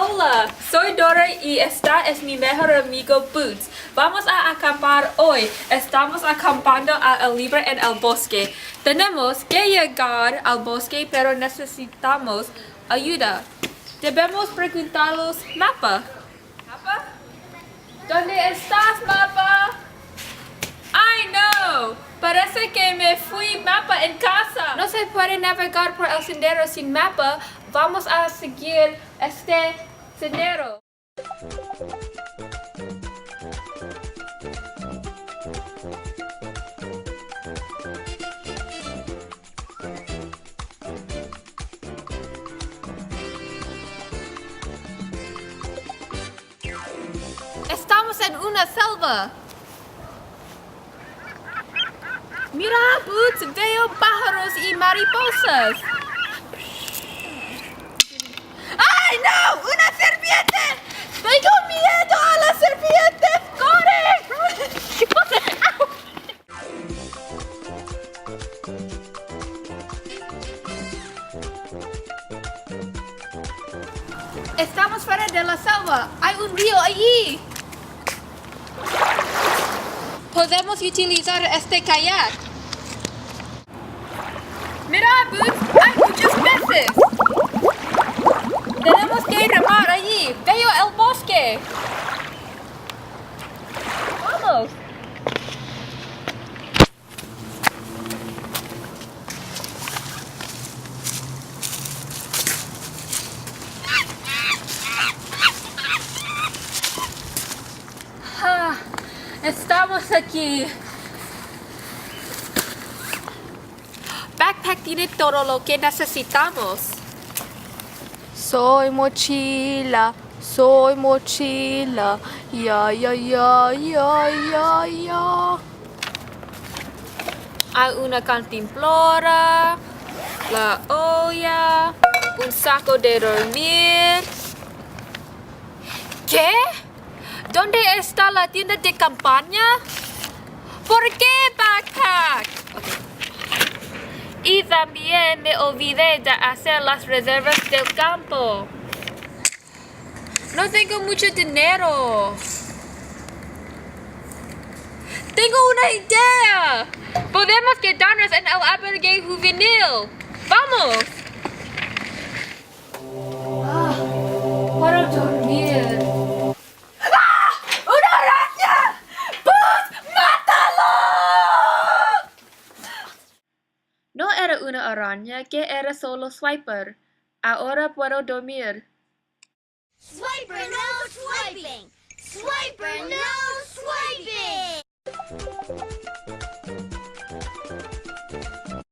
Hola, soy Dora y esta es mi mejor amigo Boots. Vamos a acampar hoy. Estamos acampando al libre en el bosque. Tenemos que llegar al bosque, pero necesitamos ayuda. Debemos preguntarlos mapa. ¿Mapa? ¿Dónde estás, mapa? ¡Ay, no! Parece que me fui mapa en casa. No se puede navegar por el sendero sin mapa. Vamos a seguir este sendero. Estamos en una selva. Mira, Boots, veo pájaros y mariposas. ¡Ay, no! ¡Una serpiente! ¡Tengo miedo a las serpientes! ¡Corre! Estamos fuera de la selva. Hay un río allí. Podemos utilizar este kayak. Mira, Boots, hay muchos peces. Tenemos que remar allí. Veo el bosque. Vamos. Estamos aquí. Backpack tiene todo lo que necesitamos. Soy mochila, ya, ya, ya, ya, ya, ya. Hay una cantimplora, la olla, un saco de dormir. ¿Qué? ¿Dónde está la tienda de campaña? ¿Por qué backpack? Okay. Y también me olvidé de hacer las reservas del campo. No tengo mucho dinero. Tengo una idea. Podemos quedarnos en el albergue juvenil. ¡Vamos! Para dormir. No era una araña, que era solo Swiper. Ahora puedo dormir. Swiper, no swiping! Swiper, no